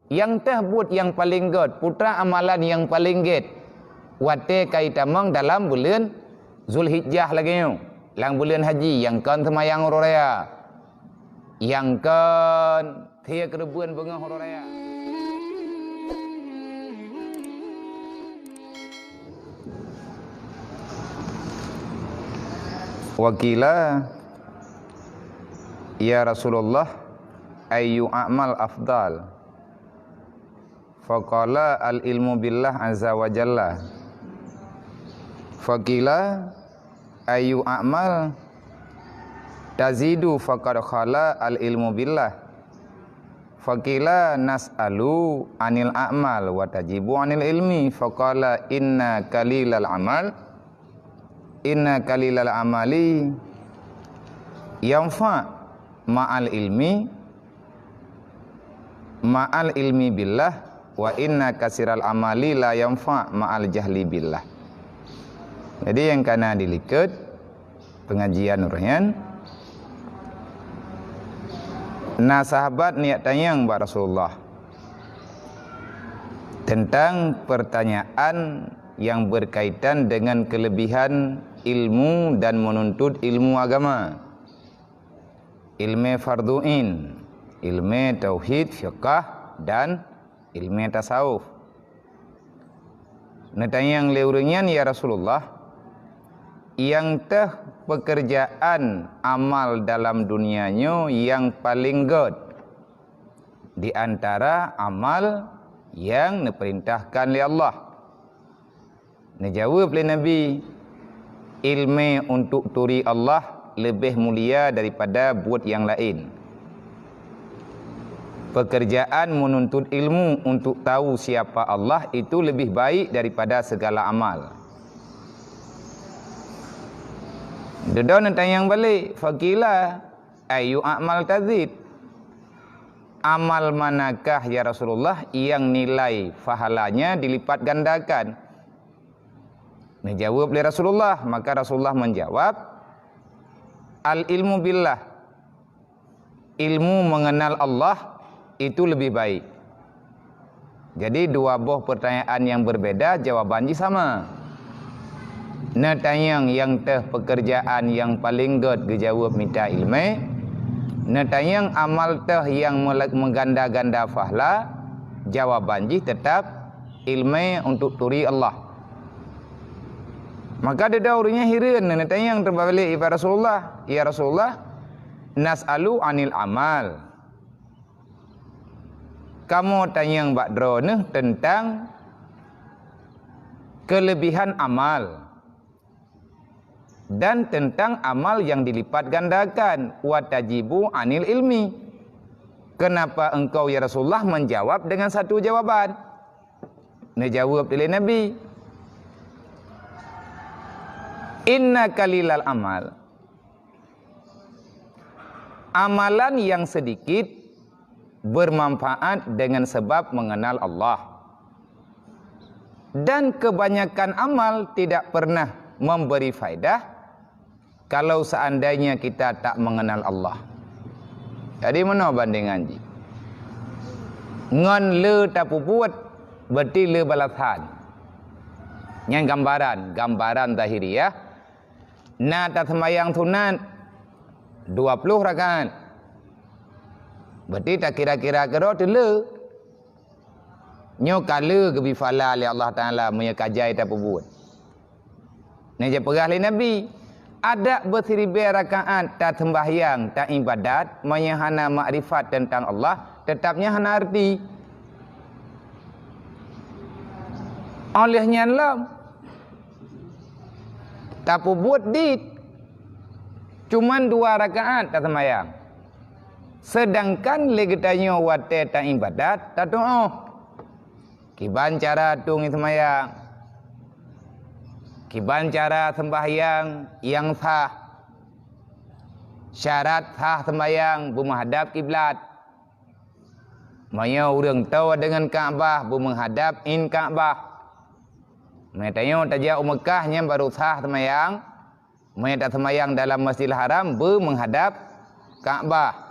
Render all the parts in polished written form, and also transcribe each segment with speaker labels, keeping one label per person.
Speaker 1: yang terbut yang paling god, putra amalan yang paling get. Wate kaitamang dalam bulan Zulhijjah lagi ni. Lang bulan haji yang kan semayang raya. Yang kan dia kerebuan bunga raya. Wakila ya Rasulullah ayyu a'mal afdal. Faqala al ilmu billah azza wa jalla. Faqila ayyu a'mal tazidu faqad khala al ilmu billah. Faqila nas'alu anil a'mal wa tajibu anil ilmi. Faqala inna qalilal amali yanfa ma'al ilmi billah wa inna kasiral amali la yanfa ma'al jahli billah. Jadi yang kana diliket pengajian uraian. Nah sahabat niat tanyang ba Rasulullah tentang pertanyaan yang berkaitan dengan kelebihan ilmu dan menuntut ilmu agama. Ilmu fardu'in, ilmu tauhid, fiqh dan ilmu tasawuf. Natanya yang leurungan ya Rasulullah, yang teh pekerjaan amal dalam dunianya yang paling god di antara amal yang diperintahkan oleh Allah. Dijawab oleh Nabi, ilmu untuk turi Allah lebih mulia daripada buat yang lain. Pekerjaan menuntut ilmu untuk tahu siapa Allah itu lebih baik daripada segala amal. Dedon tanya yang balik, faqila ayu a'mal tazid. Amal manakah ya Rasulullah yang nilai pahalanya dilipat gandakan? Dijawab oleh Rasulullah, maka Rasulullah menjawab, al ilmu billah, ilmu mengenal Allah itu lebih baik. Jadi dua buah pertanyaan yang berbeda, jawabannya sama. Natanyang yang teh pekerjaan yang paling god dijawab minta ilmu. Natanyang amal teh yang mengganda-ganda pahala, jawabannya tetap ilmu untuk turi Allah. Maka dia daurinya hirin tanya yang terbalik kepada Rasulullah, ya Rasulullah, nas'alu anil amal. Kamu tanya yang bakdro tentang kelebihan amal dan tentang amal yang dilipat gandakan. Wa tajibu anil ilmi. Kenapa engkau ya Rasulullah menjawab dengan satu jawaban? Dijawab oleh Nabi, inna qalilal amal. Amalan yang sedikit bermanfaat dengan sebab mengenal Allah. Dan kebanyakan amal tidak pernah memberi faedah kalau seandainya kita tak mengenal Allah. Jadi mana bandingan ji? Ngan le tapu buat berarti le balasan. Yang gambaran zahiriah. Na tak semayang sunat 20 rakaat. Berarti tak kira-kira kira dulu. Nyo kala ke bifala oleh Allah Taala menyekajai tak buat. Ni je perah oleh Nabi. Ada berseribu rakaat tak sembahyang, tak ibadat, menyahana makrifat tentang Allah, tetapnya hana arti. Olehnya lam tak buat dit cuman 2 rakaat tak sembahyang. Sedangkan legetanya wate tak ibadat, tak doa. Kiban cara tung sembahyang. Kiban cara sembahyang yang sah. Syarat sah sembahyang menghadap kiblat. Maya urang tahu dengan Kaabah menghadap in Kaabah. Mereka tajak Mekahnya baru sah sembahyang. Mereka sembahyang dalam Masjidil Haram menghadap Kaabah.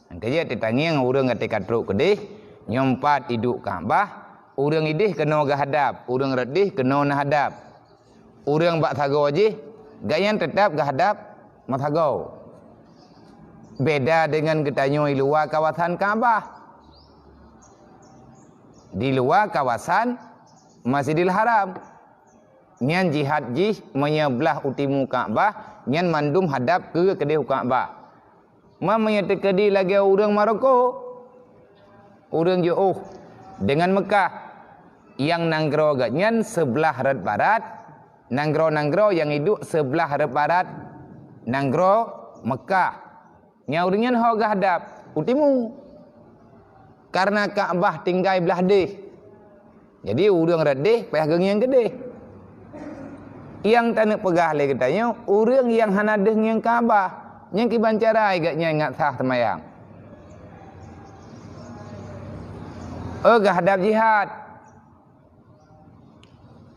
Speaker 1: Nanti dia ditanya orang ketika truk kedih, Nyompat iduk Kaabah, urang idih kena gahadap, urang redih kena nahadap. Urang bak thago je, gayan tetap gahadap mathago. Beda dengan ketanyo di luar kawasan Kaabah. Di luar kawasan Masjidil Haram, nyan jihad jih menyebelah utimu Kaabah, nyan mandum hadap ke kedih Kaabah. Mamanya tekedi lagi urang Maroko. Urang jauh dengan Mekah yang nanggro ganyan sebelah harap barat, nanggro yang hidup sebelah harap barat, nanggro Mekah. Nya urangnya ho hadap utimu. Karena Kaabah tinggal belah deh. Jadi urang redeh payah geng yang gede. Yang tanak pegah le katanya urang yang hanadeh yang Kaabah, yang kibancarai gatnya ingat sah temayang. Hadap jihad,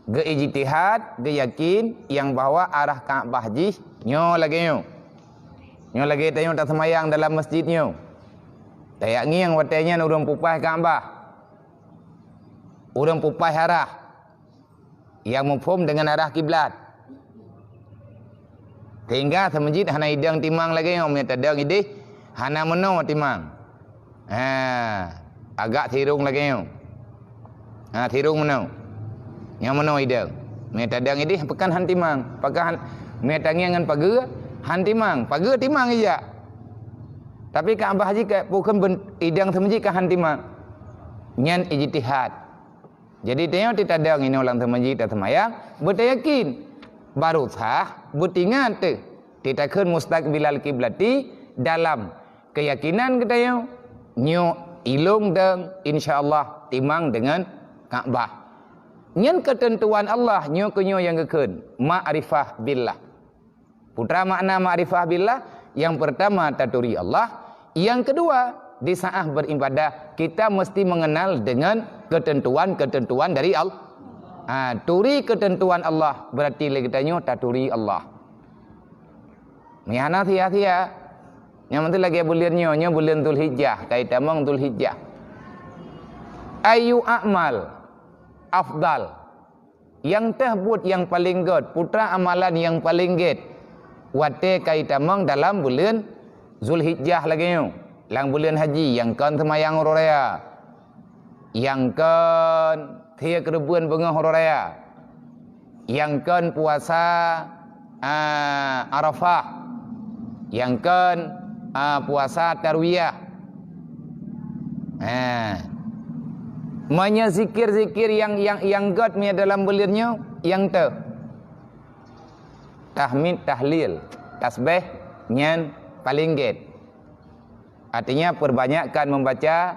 Speaker 1: ge ijtihad, ge yakin yang bahwa arah Kaabah jih nyo lagi tayo tak semayang dalam masjid nyo. Tayak ngiang watenya urang pupai Kaabah, urang pupai arah yang mufhum dengan arah kiblat. Sehingga semajid hana idang timang lagi nyo, metadang idih hana meno timang. Agak tirung lagi nyo. Tirung meno. Yang meno idang. Metadang idih pekan han timang. Pakan metangi ngan paga han timang. Paga timang ija. Tapi Kaabah jika bukan idang semajid ka han timang. Nyan ijtihad. Jadi tengok titadang ini ulang semajid dan semayang, bertayakin baru sah bertingan tu. Titakan mustaqbilal kiblati dalam keyakinan kita nyo ilung dan insyaallah timang dengan Kaabah. Nyen ketentuan Allah nyo kenyo yang keken ma'rifah billah. Putra makna ma'rifah billah, yang pertama taturi Allah, yang kedua di saat beribadah kita mesti mengenal dengan ketentuan dari Allah. Turi ketentuan Allah berarti kita nyo taturi Allah. Mihana sia-sia. Yang penting lagi bulannya, bulan Dzulhijjah, kaitan mong Dzulhijjah. Ayu amal afdal. Yang terbut yang paling good, putra amalan yang paling good. Wate kaitan mong dalam bulan Dzulhijjah lagi nyo. Lang bulan haji yang kan semayang hororaya. Yang kan tiak rebuan bunga hororaya. Yang kan puasa Arafah. Yang kan puasa tarwiyah. Manya zikir-zikir yang god mi dalam bulannya yang tu tahmid, tahlil, tasbih nyan paling god. Artinya perbanyakkan membaca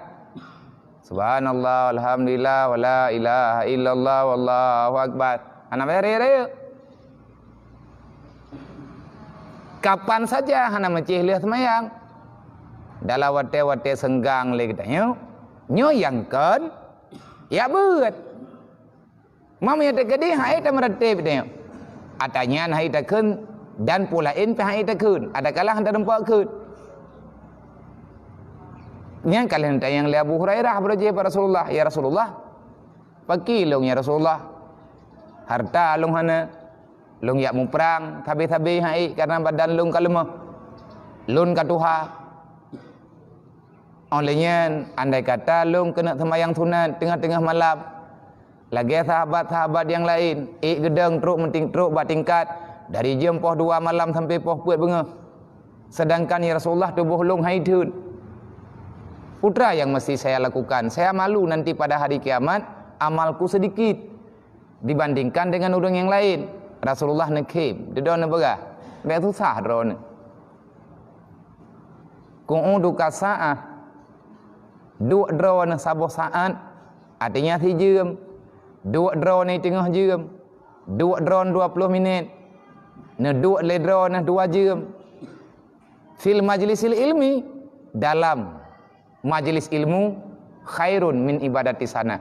Speaker 1: subhanallah alhamdulillah wala ilaha illallah wallahu akbar. Ana raya. Kapan saja hana macih lihat semayang. Dalam wate-wate senggang le katanya. Nyo yang kan ya beut. Mam ya tegedi hai ta meratib katanya. Atanya hai ta keun dan pulain pe hai ta keun. Ada kalah hanta dempak keun. Yang kalian yang li Abu Hurairah berje pada Rasulullah, ya Rasulullah. Pakilong ya Rasulullah. Harta long hana lung yak mu perang tabi-tabi hai karena badan lung kalemah lun katuha olehnya andai kata lung kena sembahyang sunat tengah-tengah malam lagi sahabat-sahabat yang lain gedeng truk menting truk bat tingkat dari jam poh 2 malam sampai poh puat benga, sedangkan ya Rasulullah tubuh lung hai tun. Putra yang mesti saya lakukan, saya malu nanti pada hari kiamat amalku sedikit dibandingkan dengan orang yang lain. Rasulullah nekib, dia dona berah, dia susah drone. Kau duka saah, dua drone saboh saat, artinya 3 jam, dua drone tengah jam, dua drone 20 minit, dua le drone 2 jam. Fil majlisil ilmi, dalam majlis ilmu khairun min ibadati sana.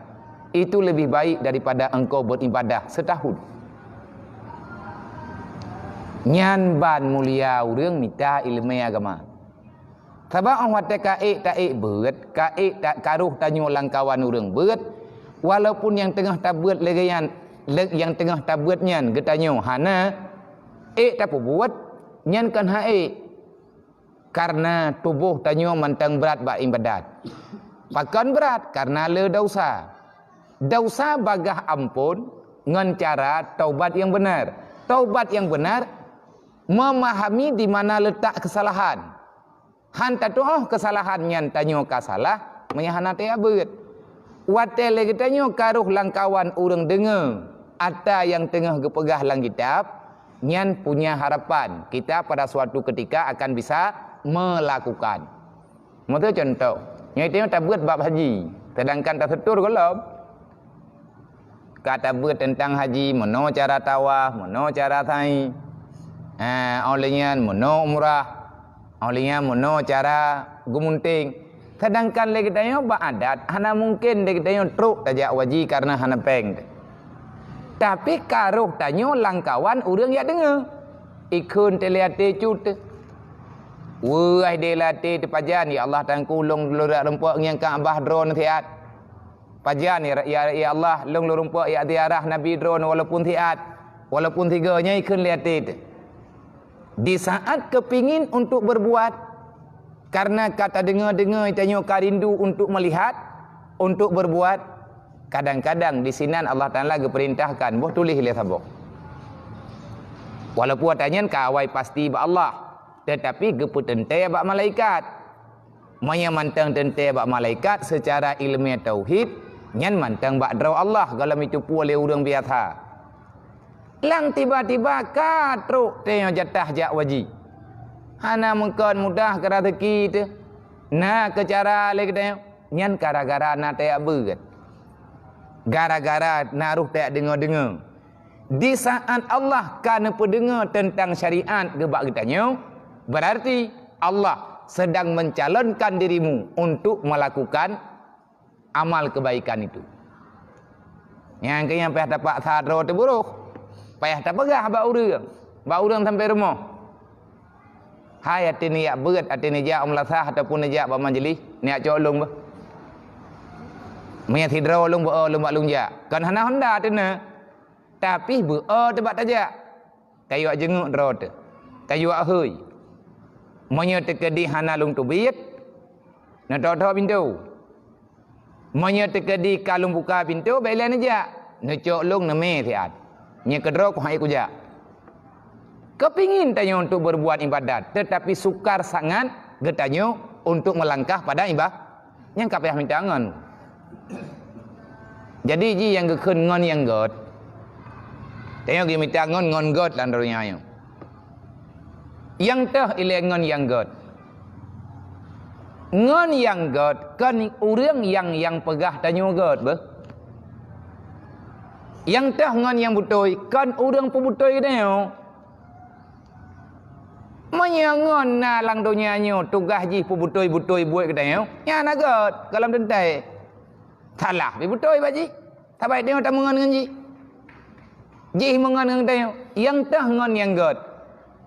Speaker 1: Itu lebih baik daripada engkau beribadah setahun. Nyan ban mulia urang minta ilmu agama. Sebab orang kata kaik beut, kaik tak karuh tanyo langkawan urang beut, walaupun yang tengah tabut legayan yang tengah tabut nyan getanyo hana tak buat nyan kan haik karena tubuh tanyo mantang berat ba ibadat. Pakan berat karena le dosa. Dosa bagah ampun ngan cara taubat yang benar. Taubat yang benar memahami di mana letak kesalahan. Hanta tu kesalahan nyan tanyo ka salah, menyahana te abet. Wate lagi tanyo karuh langkawan urang dengar ata yang tengah gepegah lang kitab, nyan punya harapan kita pada suatu ketika akan bisa melakukan. Maksud contoh, nyai tengok tak buat bab haji, sedangkan tak setur golom. Kata buat tentang haji, mono cara tawaf, mono cara sa'i. Olehnya mono umrah. Olehnya mono cara gumunting. Sedangkan lagi tanya ba adat, hana mungkin lagi tanya truk tajak waji karena hana peng. Tapi karuh tanya langkawan urang ya dengar. Ikun teliate cut. Wah de late te pajan ya Allah tang kulung lurak rumpuk yang ka abah drone tiat. Pajan ya Allah lung rumpuk ya diarah Nabi drone walaupun tiat. Walaupun tiganya ikun liate. Di saat kepingin untuk berbuat karena kata dengar-dengar tanya karindu untuk melihat, untuk berbuat, kadang-kadang di sinan Allah Taala geperintahkan boh tulis le sabok. Walaupun tanyan kawai pasti ba Allah, tetapi geputente ba malaikat. Manya mantang tente ba malaikat secara ilmiah tauhid, nyan mantang ba draw Allah galam itu pule urang biasa. Lang tiba-tiba katruk tengok jatah jak waji. Hana mungkin mudah ke rezeki tu. Nah ke cara lagi tengok. Nyan gara-gara nak tak berat. Gara-gara naruh tak dengar-dengar. Di saat Allah kan pendengar tentang syariat gebak kitanya, berarti Allah sedang mencalonkan dirimu untuk melakukan amal kebaikan itu. Yang kena payah dapat sadro terburuk. Payah tak pegah bak urang sampai rumah. Hai hati ni yak berat, hati ni jak umlasah ataupun ni jak bak majlis, ni yak colong bah. Maya tidra ulung ba ulung bak lung jak. Kan hana honda tu na. Tapi bu tebak tajak. Kayu ak jenguk dro tu. Kayu ak heuy. Maya tekedi hana lung tu biet. Na tok pintu. Maya tekedi kalung buka pintu bailan aja. Na cok lung na me tiat. Nya kedro ku hai ku jak. Kepingin tanya untuk berbuat ibadat, tetapi sukar sangat getanyo untuk melangkah pada ibadah. Yang kapeh minta ngon. Jadi ji yang gekun ngon yang god. Tengok gi minta ngon god lan dunia yo. Yang teh ile ngon yang god. Ngon yang god kan urang yang pegah tanyo god beh. Yang teh ngon yang butoi kan urang pebutoi teo. Menyangon na lang dunia nyo tugas ji pebutoi-butoi buat teo. Ya na god kalam dentai. Salah bi butoi baji. Tabai teo tak mengon ngan ji. Ji mengon ngan teo. Yang teh ngon yang god.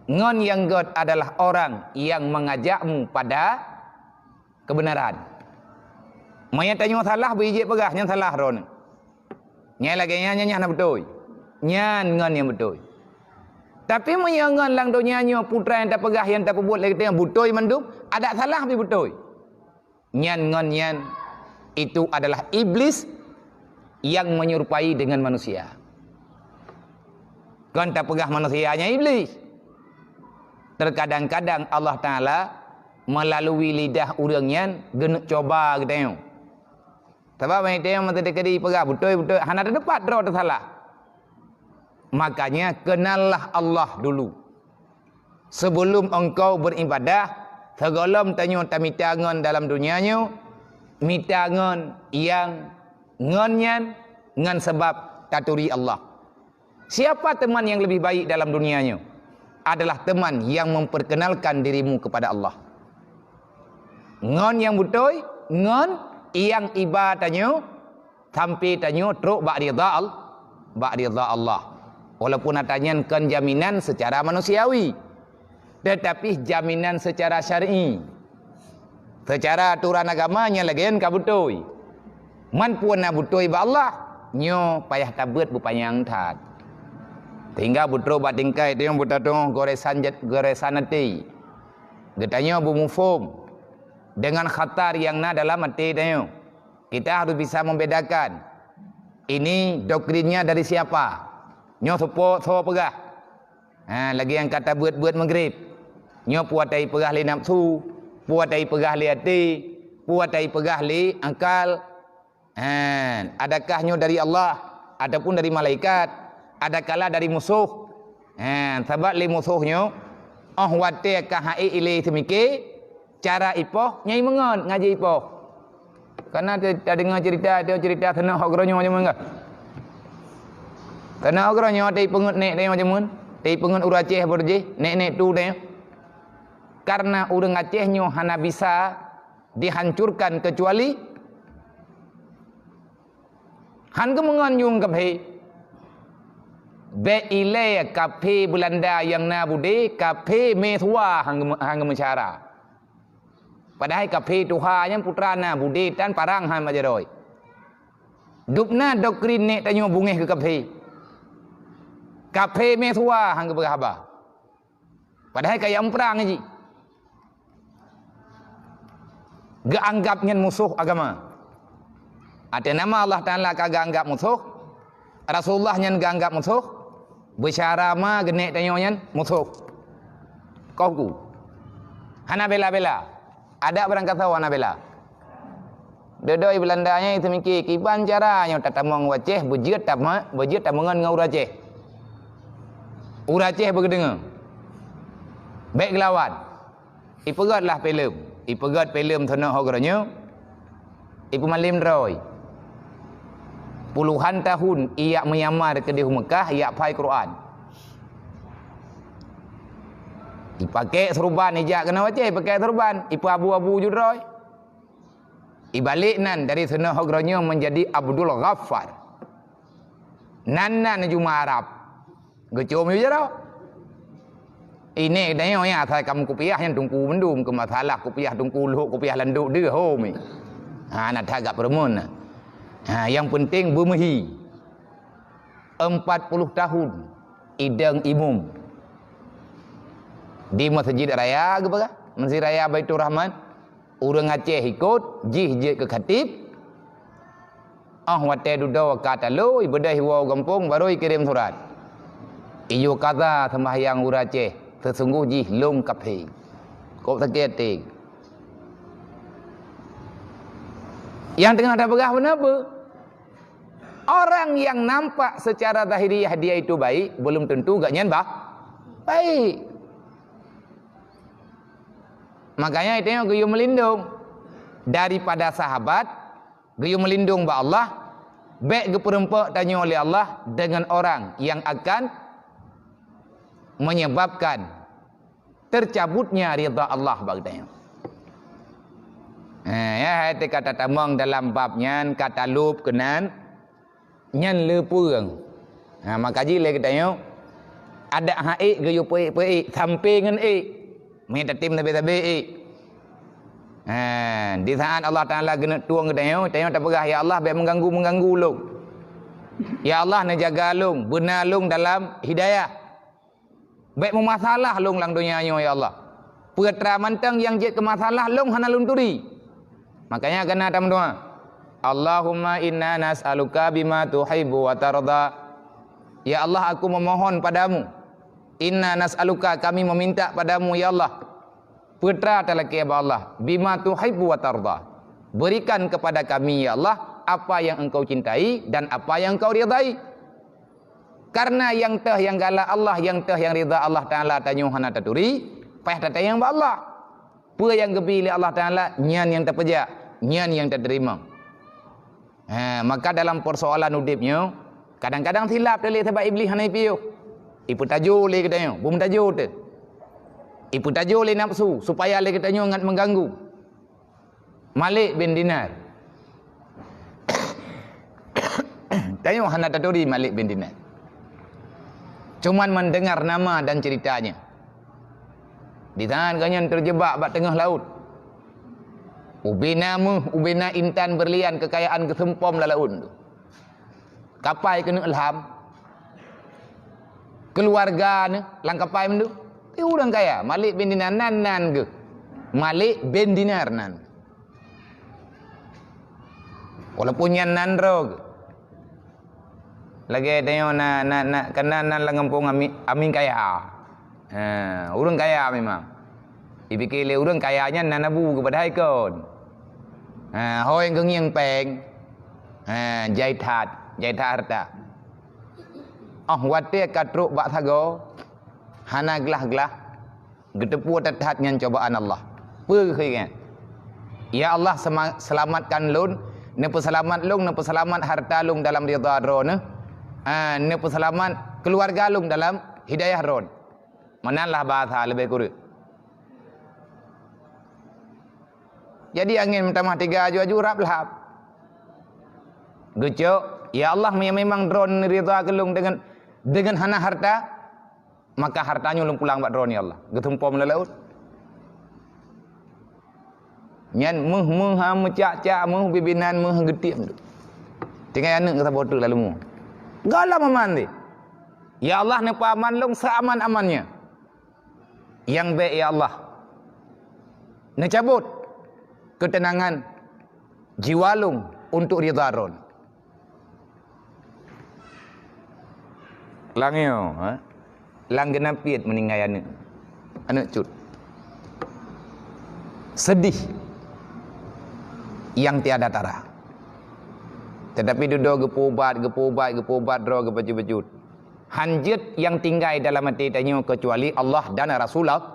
Speaker 1: Ngon yang god adalah orang yang mengajakmu pada kebenaran. Maya tanya salah biji pegah yang salah ron. Nyai lagi nyan na betul. Nyan ngon yang betul. Tapi menyangan lang dunia nyo putra yang tak pegah yang tak perbuat lagi tengah betul manduk ada salah bi betul. Nyan ngon nyan itu adalah iblis yang menyerupai dengan manusia. Kan tak pegah manusianya iblis. Terkadang-kadang Allah Taala melalui lidah urang nyan genuk coba gitu. Sebab mai tengok mata dekedi pegah betul hana terdapat draw tersalah. Makanya kenallah Allah dulu. Sebelum engkau beribadah, segolom tanyo tamita ngon dalam dunianyo, mita ngon yang ngonyan ngan sebab taturi Allah. Siapa teman yang lebih baik dalam dunianyo? Adalah teman yang memperkenalkan dirimu kepada Allah. Ngon yang betul, ngon yang ibadahnya sampai tanyo truk ba'ridha Allah. Walaupun adanya kan jaminan secara manusiawi, tetapi jaminan secara syar'i. Secara aturan agamanya lagian kabutoi. Man pun na butoi ba Allah, nyo payah tabut bupanyang tat. Tinggal butro batingkai tu yang butadong goresan hati. Getanya bumufum dengan khatar yang na dalam hati tanya. Kita harus bisa membedakan ini doktrinnya dari siapa. Nyo sopo pegah. Lagi yang kata buat maghrib. Nyo puatai pegah li nafsu, puatai pegah li hati, puatai pegah li akal. Adakah nyo dari Allah ataupun dari malaikat? Adakala dari musuh? Sebab li musuhnyo wate kahai ile semike cara ipoh nyai mengon ngaji ipoh. Karena dia dengar cerita senang hogronyo macam mana? Senang hogronyo dei pengut nek dei macam mana? Dei pengut uraceh berje nek tu dei. Karena urang Acehnyo hana bisa dihancurkan kecuali han ke mengon yung kaphe. Be ile kaphe Belanda yang na bude kaphe metua hang mencara. Padahal kaphe tuhanya putrana bude tan parang han majaroi. Dupna doktrin nek tanyo bungeh ke kaphe. Kaphe metua hang ke berhaba. Padahal kaya perang ji. Geanggapnya musuh agama. Ada nama Allah Ta'ala kagak anggap musuh. Rasulullah nyan gak anggap musuh. Bicara ma genek tanyo nyan musuh. Kau ku. Hana bela-bela. Ada barang kata wana bela. Dodoi Belandanya itu mikir kiban caranya tatamong waceh bejit tamongan ngau raceh. Uraceh begedenga. Baik lawan. Ipegatlah pelem. Ipegat pelem thana hogranyo. Ipu malim roy. Puluhan tahun ia menyamar ke di Mekah, ia pai Quran. Ipakai serban ijak kena waceh, pakai serban, ipu abu-abu judroy. Ibalik nan dari thana hogranyo menjadi Abdul Ghaffar. Nan juma Arab. Gecom yo jaro. Ini dayo ya thai kam kupiah yang tungku mendum ke masalah kupiah tungku luhuk kupiah landuk dia homi. Nak tagap permun. Yang penting bermehi 40 tahun idang imum di Masjid Raya ke apa? Masjid Raya Baitur Rahman. Urang Aceh ikut jih ke khatib. Wate duda kata lo ibadah wa kampung baru kirim surat. Iyo kata sembahyang urang Aceh sesungguh jih long kaphe. Kau sakit tik. Yang tengah ada pegah apa? Orang yang nampak secara zahiriah dia itu baik, belum tentu gak nyan baik. Makanya itu yang guyum melindung daripada sahabat, guyum melindung ba Allah, baik geperempak tanya oleh Allah dengan orang yang akan menyebabkan tercabutnya ridha Allah bagdanya. Ya hati kata tamang dalam babnya kata lup kenan nyan lepurang. Maka ji le katanya ada haik gayu pe sampai ngan minta tim tabe-tabe di saat Allah Taala kena tuang katanya tak pegah ya Allah biar mengganggu lu. Ya Allah nak jaga lung, benar lung dalam hidayah. Baik memasalah long lang dunianya ya Allah. Putra mantang yang jet ke masalah long hana lunturi. Makanya kena tam doa. Allahumma inna nas'aluka bima tuhibbu wa tarda. Ya Allah aku memohon padamu. Inna nas'aluka kami meminta padamu ya Allah. Putra talaki ya Allah. Bima tuhibbu wa tarda. Berikan kepada kami ya Allah apa yang engkau cintai dan apa yang engkau ridai. Karena yang teh yang galak Allah, yang teh yang ridha Allah Ta'ala tanyuh hana taturi, payah tatayang ba Allah. Apa yang gebili Allah Ta'ala, nyan yang terpejak, nyan yang terterima. Maka dalam persoalan udipnya, kadang-kadang silap dari sebab iblis hana ipiu. Ipu tajuk le katanya, bum tajuk tu. Ipu tajuk le nafsu, supaya le katanya ngat mengganggu. Malik bin Dinar. Tanyuh hana taturi Malik bin Dinar. Cuman mendengar nama dan ceritanya. Di tangan kanyan terjebak bak tengah laut. ubina intan berlian kekayaan kesempom lalaun tu. Kapai kena ilham. Keluarga ni lang kapai mendu. Dia orang kaya, Malik bin Dinar nan ke. Malik bin Dinar nan. Walaupun yang nan ro ke. Lagi tengok nak kena nan lang kampung amin kaya. Orang kaya memang. Dipikir le orang kayanya nan abu kepada haikon. Hoi kengiang peng. Jai that harta. Wate katruk bak thago. Hana gelah-gelah. Getepu tatat dengan cobaan Allah. Perkhidmat. Ya Allah selamatkan lun. Napa selamat lung, napa selamat harta lung dalam ridha ron. Napa selamat keluarga lung dalam hidayah ron. Manalah bahasa lebih kurang. Jadi angin pertama 3 aju rap lahap. Gucuk, ya Allah memang drone ridha kelung dengan hana harta, maka hartanya ulun pulang bak drone ya Allah. Getumpom lelaut. Nyan meh mecak-cak bibinan getiam tu. Tinggal anak kata bodoh lalu mu. Galam aman ni. Ya Allah ne paman long seaman-amannya. Yang baik ya Allah. Ne cabut ketenangan jiwa lung untuk ridha ron. Langio, lang genapiat meninggal anak cut. Sedih yang tiada tara. Tetapi duduk gepubat dro gebaju-bajut. Hanjut yang tinggal dalam hati tanya kecuali Allah dan Rasulullah.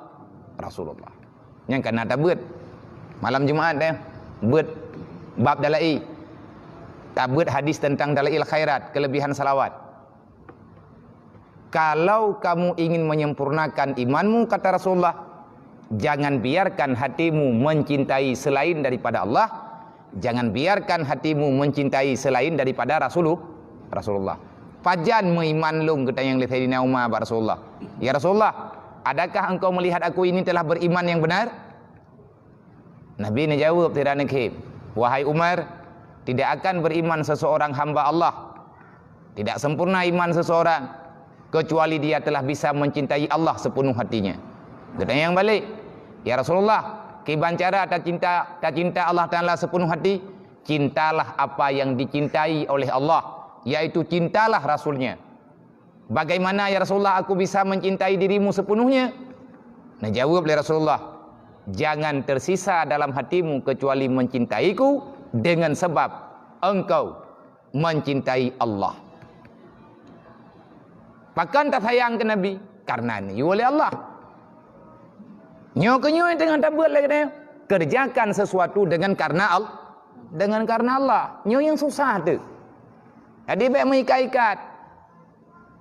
Speaker 1: Yang kena tabut malam Jumaat buat bab dalai. Tabut hadis tentang dalail khairat, kelebihan salawat. Kalau kamu ingin menyempurnakan imanmu, kata Rasulullah, jangan biarkan hatimu mencintai selain daripada Allah. Jangan biarkan hatimu mencintai selain daripada Rasulullah. Pajan meiman lung kata yang Sayyidina Umar bar Rasulullah. Ya Rasulullah, adakah engkau melihat aku ini telah beriman yang benar? Nabi ni jawab tidak nakib. Wahai Umar, tidak akan beriman seseorang hamba Allah. Tidak sempurna iman seseorang kecuali dia telah bisa mencintai Allah sepenuh hatinya. Kata yang balik, ya Rasulullah, kiban cara tak cinta Allah Ta'ala sepenuh hati, cintalah apa yang dicintai oleh Allah, yaitu cintalah Rasulnya. Bagaimana ya Rasulullah aku bisa mencintai dirimu sepenuhnya? Nah jawab oleh Rasulullah, jangan tersisa dalam hatimu kecuali mencintaiku dengan sebab engkau mencintai Allah. Pakan tak sayang ke Nabi? Karena ni oleh Allah. Nyo yang tengah buat lagi ni. Kerjakan sesuatu dengan karena Allah. Dengan karena Allah. Nyo yang susah tu. Jadi baik mengikat-ikat.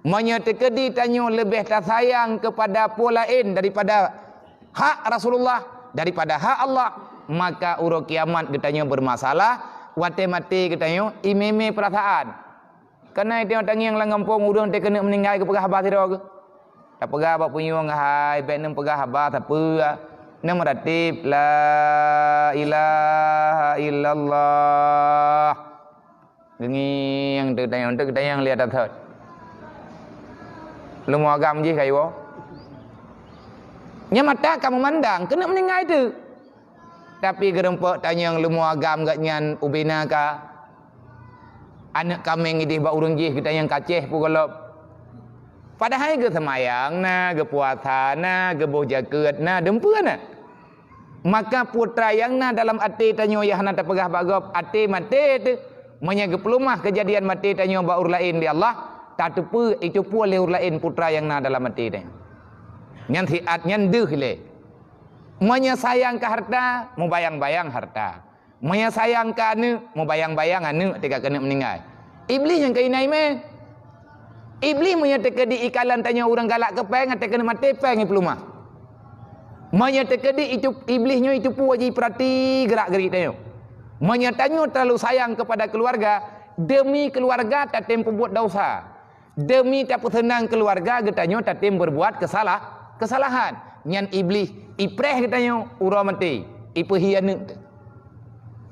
Speaker 1: Menyetekedi tanyo lebih tak sayang kepada pula lain daripada hak Rasulullah, daripada hak Allah. Maka urut kiamat katanya bermasalah. Wate-mate katanya imeme perasaan. Karena dia tanya yang langampung udang dia kena meninggal ke pegah habas dia ke. Tak pegah bab punya ngahai baik nem pegah habas apa. Nem ratib la ilaha illallah. Gengi yang tanya yang lihat atat. Lu mau agam je kayu. Nya mata kamu mandang kena meninggal itu. Tapi gerempok tanya yang lu mau agam gak nyan ubina ka. Anak kami ngidih bak urang jih kita yang kaceh pun kalau padahal ke semayang na, ke puasa na, ke boh jaket na, dempua na. Maka putra yang na dalam ati tanyo yang na tak pegah bagop ati mati tu menyaga pelumah kejadian mati tanyo bak ur lain di Allah tak tepu itu pun le ur lain putra yang na dalam ati tanyo. Nyan hiat nyan deuh le. Menyayang ke harta, mau bayang-bayang harta. Menyayang ke anu, mau bayang-bayang anu ketika kena meninggal. Iblis yang kainai meh. Iblis menyatakan di ikalan tanya orang galak ke peng atau kena mati peng pelumah. Menyatakan di itu iblisnya itu pun wajib perhati gerak-gerik tanya. Menyatanya terlalu sayang kepada keluarga, demi keluarga tak tem berbuat dosa. Demi tak senang keluarga katanya tak tem berbuat kesalahan. Nyan iblis ipreh katanya urang mati, ipehianut.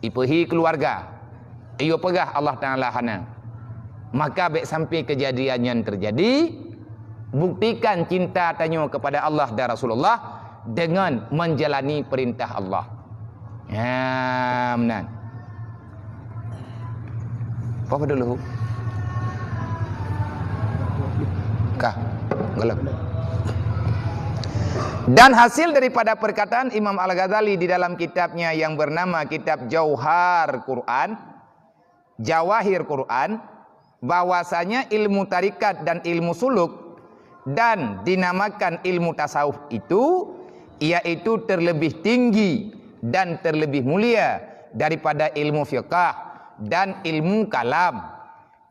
Speaker 1: ipehi keluarga. Iyo pegah Allah Ta'ala hana. Maka baik sampai kejadian yang terjadi, buktikan cinta tanyo kepada Allah dan Rasulullah dengan menjalani perintah Allah. Ya, benar. Apa dulu? Kah? Gelap. Dan hasil daripada perkataan Imam Al-Ghazali di dalam kitabnya yang bernama Kitab Jauhar Quran, Jawahir Quran, bahwasanya ilmu tarikat dan ilmu suluk dan dinamakan ilmu tasawuf itu, yaitu terlebih tinggi dan terlebih mulia daripada ilmu fiqh dan ilmu kalam,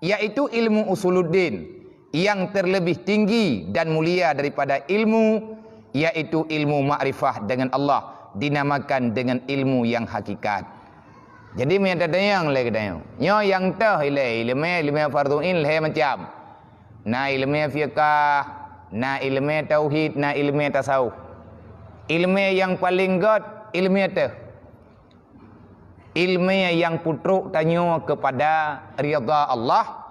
Speaker 1: yaitu ilmu usuluddin, yang terlebih tinggi dan mulia daripada ilmu, yaitu ilmu ma'rifah dengan Allah, dinamakan dengan ilmu yang hakikat. Jadi menyata dayang lagi dayang. Nyo yang tah ilmu fardu'in leh macam. Na ilmu fiqh, na ilmu tauhid, na ilmu tasawuf. Ilmu yang paling god ilmu tah. Ilmu yang putruk tanyo kepada ridha Allah.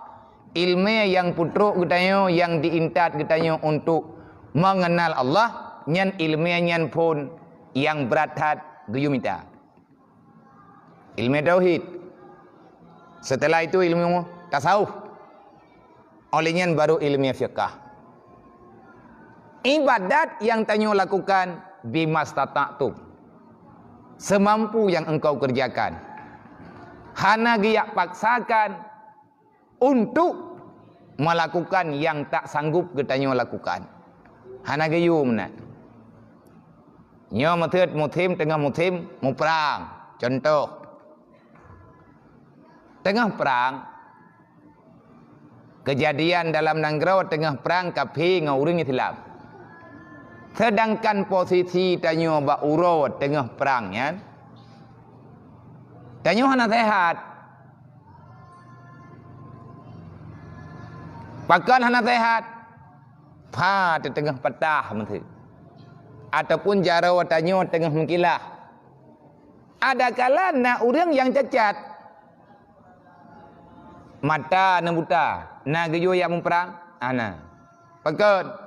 Speaker 1: Ilmu yang putruk tanyo yang diintat tanyo untuk mengenal Allah. Nyan ilmiah pun yang berat guyumita. Ilmu tauhid. Setelah itu ilmu tasawuf. Olehnya baru ilmu fiqh. Ibadat yang tanyo lakukan bimastata'tum, semampu yang engkau kerjakan. Hana giyak paksakan untuk melakukan yang tak sanggup getanyo lakukan. Hana gayum nak. Nyo mathud mutim tengah mutim mu perang. Contoh, tengah perang, kejadian dalam Nanggro tengah perang kapi ngauring Islam. Sedangkan posisi tanyo ba urut tengah perang ya. Tanyo hana sehat. Pakan hana sehat. Pa di tengah patah menteri. Ataupun jara watanyo tengah mengkilah. Ada kala nak orang yang cacat. Mata na buta, na geyo yang memperang, ana. Pakat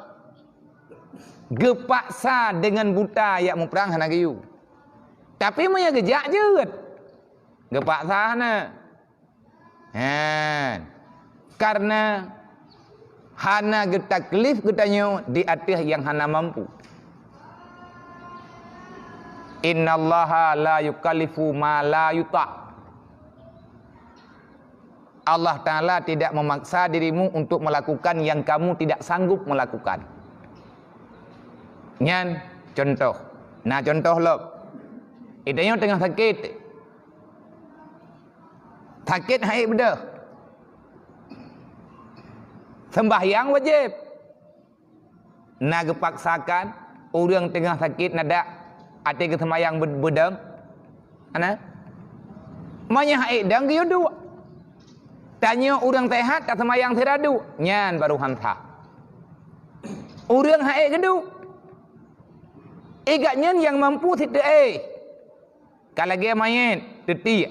Speaker 1: gepaksa dengan buta yang memperang hana geyo. Tapi moya gejak je. Gepaksa hana. Karena hana getaklif getanyo di atas yang hana mampu. Innallaha la yukallifu ma la yuta'. Allah Ta'ala tidak memaksa dirimu untuk melakukan yang kamu tidak sanggup melakukan. Nyan contoh. Nah contoh lo. Itanya tengah sakit. Sakit hai bedah. Sembahyang wajib. Nah gepaksakan orang tengah sakit nada ati ke semayang bedang. Ana? Manya haid dang ge dua. Tanya orang sehat tak semayang seradu. Nyan baru hantah. Orang haid gedu. Igaknya yang mampu tidak kalau dia main teti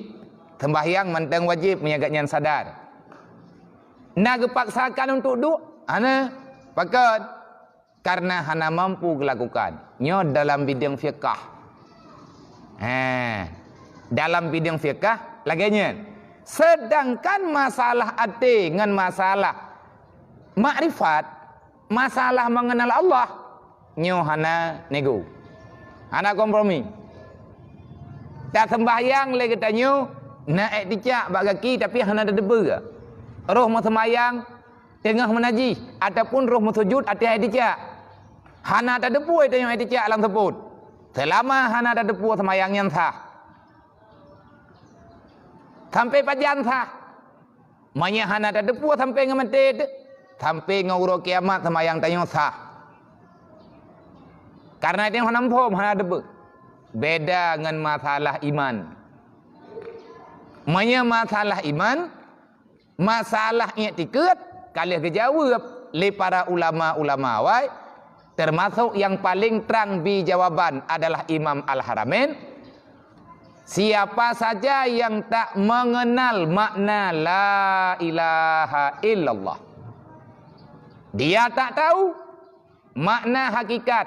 Speaker 1: sembahyang manteng wajib menyagaknya sadar. Nak gepaksakan untuk duk ana pakat karena hana mampu melakukan. Nyo dalam bidang fiqh. Dalam bidang fiqh laginya. Sedangkan masalah ati dengan masalah makrifat, masalah mengenal Allah, nyo hana nego. Hana kompromi. Tak sembahyang lagi tanyo nak dicak bagaki tapi hana ada debu. Roh mau sembahyang tengah menaji ataupun roh mau sujud atas dicak. Hana ada debu itu yang dicak alam sebut. Selama hana ada debu sembahyang yang sah. Sampai pajan sah. Manya hana ada debu sampai ngemati sampai ngurau kiamat sembahyang tanyo sah. Karena itu hana pom hana debu. Beda dengan masalah iman. Manya masalah iman, masalah i'tikad kalih kejawab li para ulama-ulama wai, termasuk yang paling terang bi jawaban adalah Imam Al-Haramain. Siapa saja yang tak mengenal makna la ilaha illallah, dia tak tahu makna hakikat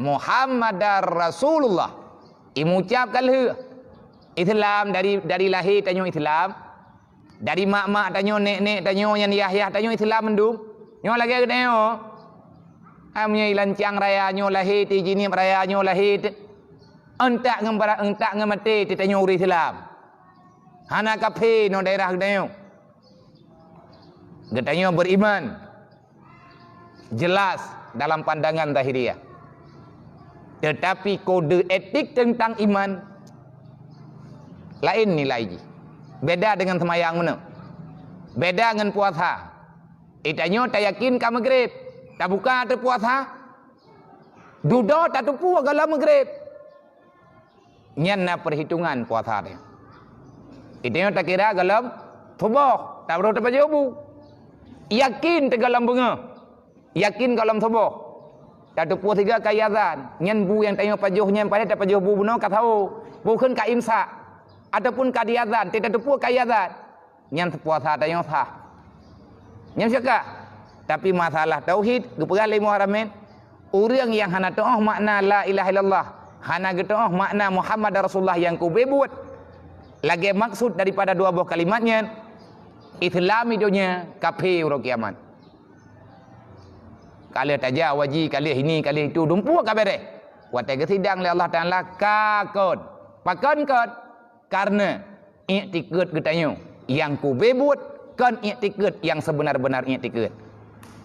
Speaker 1: Muhammadar Rasulullah. Mengucapkan le Islam dari lahir tanyo Islam, dari mak-mak tanyo, nek-nek tanyo, yang yah-yah tanyo Islam mendung. Nyo lagi ke tanyo. Amnya lancang raya nyo lahir ti jini raya nyo lahir. Entak ngemati ti tanyo uri Islam. Hana kafe no daerah tanyo. Getanyo beriman. Jelas dalam pandangan zahiriyah. Tetapi kode etik tentang iman lain nilai. Beda dengan semayang mana? Beda dengan puasa. Itanyo tak yakin ka maghrib, tak buka tu puasa. Dudo tak tupu agala maghrib. Nyan na perhitungan puasa dia. Itanyo tak kira galam subuh, tak perlu terpajubu. Yakin tegalam bunga. Yakin galam subuh. Tak tupu tiga kaya azan. Nyan bu yang tanyo pajuhnya pada tak pajuh bu beno ka tahu. Bukan ka imsak ataupun ka diazan, tidak tupu kaya azan. Nyan puasa tanyo sah. Nyam syaka. Tapi masalah tauhid gepegal lima haramin. Orang yang hana toh makna la ilaha illallah, hana getoh makna Muhammad Rasulullah yang ku bebut. Lagi maksud daripada dua buah kalimatnya, Islam hidupnya kafir ro kiamat. Kali taja waji, kali ini, kali itu dumpu kabere. Watai kesidang le Allah Taala kakon. Pakan kot karena i'tikad getanyo yang ku bebut kan i'tikad yang sebenar-benar i'tikad.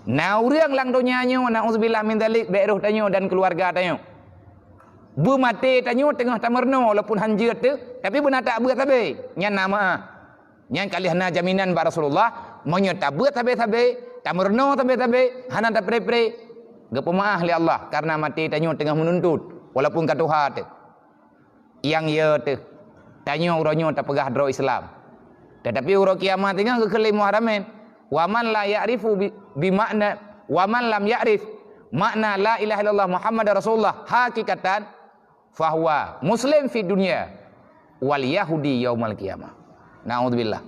Speaker 1: Nah orang lang donyanya na'udzubillah min dzalik daerah tanyo dan keluarga tanyo. Bu mati tanyo tengah tamerno walaupun hanjir tu tapi benar tak buat tabe. Nyan nama nyan kalihna jaminan ba Rasulullah monyo tak buat tabe-tabe, tamerno tabe-tabe, hana tak pre-pre. Gepemaah li Allah karena mati tanyo tengah menuntut walaupun ka Tuhan tu. Yang ye tu tanyo uronyo tak pegah dro Islam. Tetapi uro kiamat tengah ke kelim muharamin. Wa man la ya'rifu bi makna wa man lam ya'rif makna la ilaha illallah Muhammad Rasulullah hakikatan fahuwa muslim fi dunya wal yahudi yaumal qiyamah. Naudzubillah.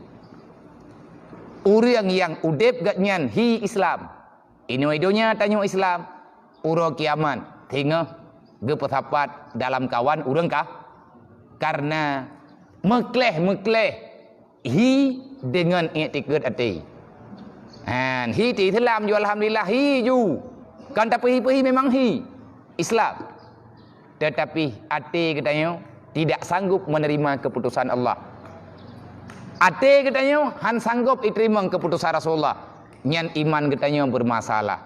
Speaker 1: Orang yang udep gatnyan hi Islam. Ini idonya tanyo Islam. Uro kiamat tengah gepetapat dalam kawan urang kah? Karena mekleh hi dengan i'tikad ati. Han hi ti Islam ju alhamdulillah hi ju. Kan tak perhi memang hi Islam. Tetapi ati katanya tidak sanggup menerima keputusan Allah. Ati katanya han sanggup diterima keputusan Rasulullah. Nyan iman katanya bermasalah.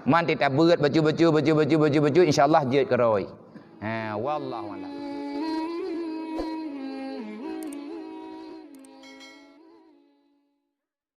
Speaker 1: Man tidak buat baju insyaallah je keroi. Ha wallahu a'lam.